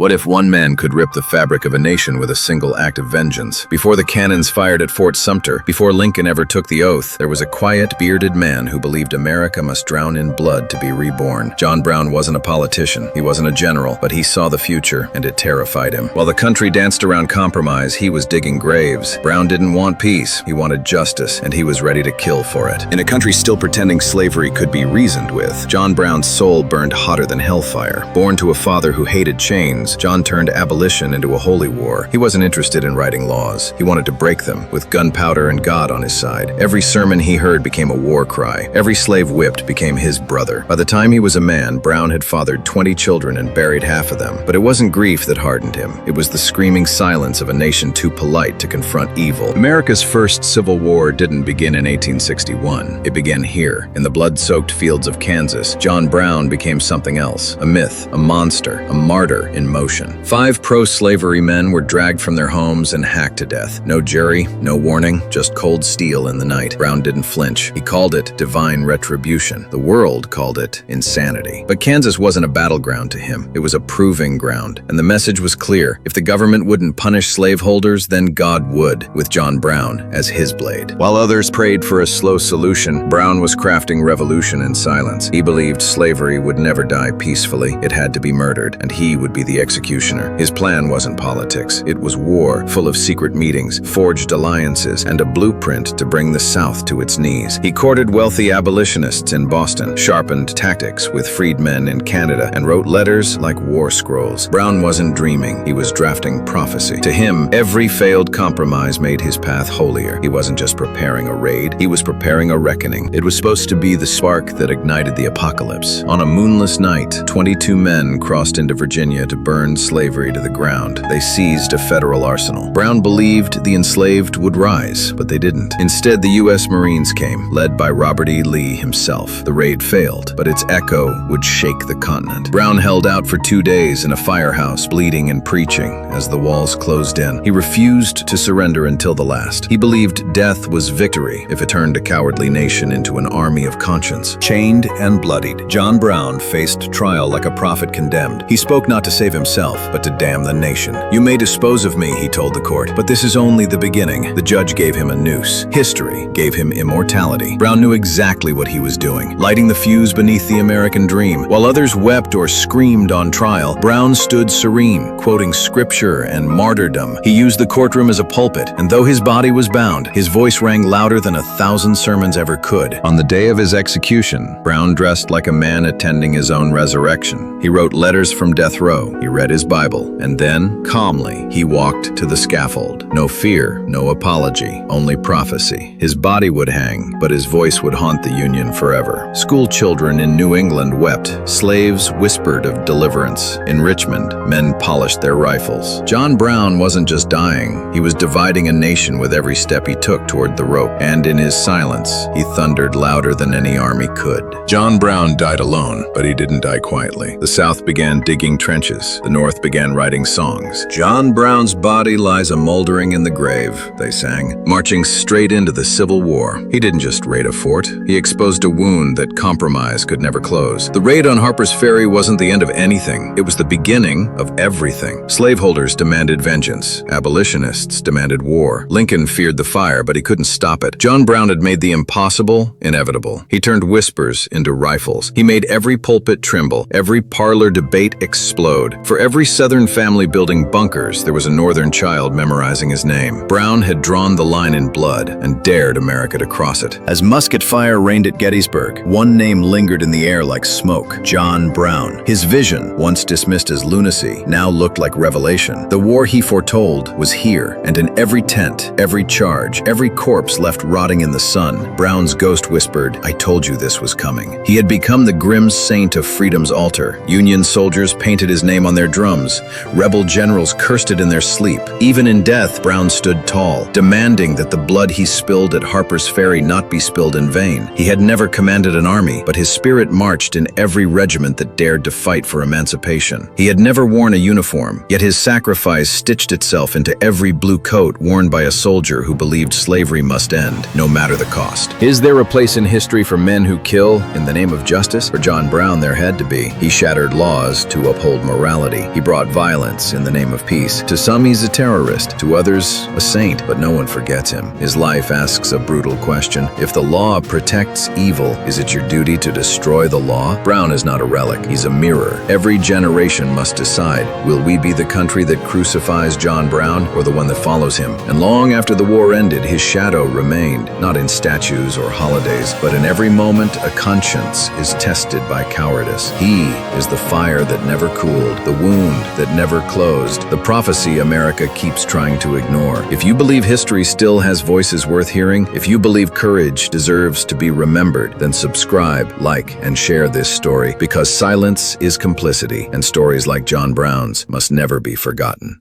What if one man could rip the fabric of a nation with a single act of vengeance? Before the cannons fired at Fort Sumter, before Lincoln ever took the oath, there was a quiet, bearded man who believed America must drown in blood to be reborn. John Brown wasn't a politician, he wasn't a general, but he saw the future, and it terrified him. While the country danced around compromise, he was digging graves. Brown didn't want peace, he wanted justice, and he was ready to kill for it. In a country still pretending slavery could be reasoned with, John Brown's soul burned hotter than hellfire. Born to a father who hated chains, John turned abolition into a holy war. He wasn't interested in writing laws. He wanted to break them, with gunpowder and God on his side. Every sermon he heard became a war cry. Every slave whipped became his brother. By the time he was a man, Brown had fathered 20 children and buried half of them. But it wasn't grief that hardened him. It was the screaming silence of a nation too polite to confront evil. America's first Civil War didn't begin in 1861. It began here, in the blood-soaked fields of Kansas. John Brown became something else, a myth, a monster, a martyr in motion. 5 pro-slavery men were dragged from their homes and hacked to death. No jury, no warning, just cold steel in the night. Brown didn't flinch. He called it divine retribution. The world called it insanity. But Kansas wasn't a battleground to him. It was a proving ground. And the message was clear. If the government wouldn't punish slaveholders, then God would, with John Brown as his blade. While others prayed for a slow solution, Brown was crafting revolution in silence. He believed slavery would never die peacefully. It had to be murdered, and he would be the executioner. His plan wasn't politics. It was war, full of secret meetings, forged alliances, and a blueprint to bring the South to its knees. He courted wealthy abolitionists in Boston, sharpened tactics with freedmen in Canada, and wrote letters like war scrolls. Brown wasn't dreaming. He was drafting prophecy. To him, every failed compromise made his path holier. He wasn't just preparing a raid. He was preparing a reckoning. It was supposed to be the spark that ignited the apocalypse. On a moonless night, 22 men crossed into Virginia to burn slavery to the ground. They seized a federal arsenal. Brown believed the enslaved would rise, but they didn't. Instead, the U.S. Marines came, led by Robert E. Lee himself. The raid failed, but its echo would shake the continent. Brown held out for 2 days in a firehouse, bleeding and preaching as the walls closed in. He refused to surrender until the last. He believed death was victory if it turned a cowardly nation into an army of conscience. Chained and bloodied, John Brown faced trial like a prophet condemned. He spoke not to save himself, but to damn the nation. "You may dispose of me," he told the court, "but this is only the beginning." The judge gave him a noose. History gave him immortality. Brown knew exactly what he was doing, lighting the fuse beneath the American dream. While others wept or screamed on trial, Brown stood serene, quoting scripture and martyrdom. He used the courtroom as a pulpit, and though his body was bound, his voice rang louder than 1,000 sermons ever could. On the day of his execution, Brown dressed like a man attending his own resurrection. He wrote letters from death row. He read his Bible, and then, calmly, he walked to the scaffold. No fear, no apology, only prophecy. His body would hang, but his voice would haunt the Union forever. School children in New England wept. Slaves whispered of deliverance. In Richmond, men polished their rifles. John Brown wasn't just dying. He was dividing a nation with every step he took toward the rope. And in his silence, he thundered louder than any army could. John Brown died alone, but he didn't die quietly. The South began digging trenches. The North began writing songs. "John Brown's body lies a-moldering in the grave," they sang, marching straight into the Civil War. He didn't just raid a fort. He exposed a wound that compromise could never close. The raid on Harpers Ferry wasn't the end of anything. It was the beginning of everything. Slaveholders demanded vengeance. Abolitionists demanded war. Lincoln feared the fire, but he couldn't stop it. John Brown had made the impossible inevitable. He turned whispers into rifles. He made every pulpit tremble, every parlor debate explode. For every Southern family building bunkers, there was a Northern child memorizing his name. Brown had drawn the line in blood and dared America to cross it. As musket fire rained at Gettysburg, one name lingered in the air like smoke: John Brown. His vision, once dismissed as lunacy, now looked like revelation. The war he foretold was here, and in every tent, every charge, every corpse left rotting in the sun, Brown's ghost whispered, "I told you this was coming." He had become the grim saint of freedom's altar. Union soldiers painted his name on their drums. Rebel generals cursed it in their sleep. Even in death, Brown stood tall, demanding that the blood he spilled at Harpers Ferry not be spilled in vain. He had never commanded an army, but his spirit marched in every regiment that dared to fight for emancipation. He had never worn a uniform, yet his sacrifice stitched itself into every blue coat worn by a soldier who believed slavery must end, no matter the cost. Is there a place in history for men who kill in the name of justice? For John Brown, there had to be. He shattered laws to uphold morality. brutality. He brought violence in the name of peace. To some, he's a terrorist. To others, a saint, but no one forgets him. His life asks a brutal question. If the law protects evil, is it your duty to destroy the law? Brown is not a relic. He's a mirror. Every generation must decide, will we be the country that crucifies John Brown or the one that follows him? And long after the war ended, his shadow remained, not in statues or holidays, but in every moment a conscience is tested by cowardice. He is the fire that never cooled, the wound that never closed, the prophecy America keeps trying to ignore. If you believe history still has voices worth hearing, if you believe courage deserves to be remembered, then subscribe, like, and share this story, because silence is complicity, and stories like John Brown's must never be forgotten.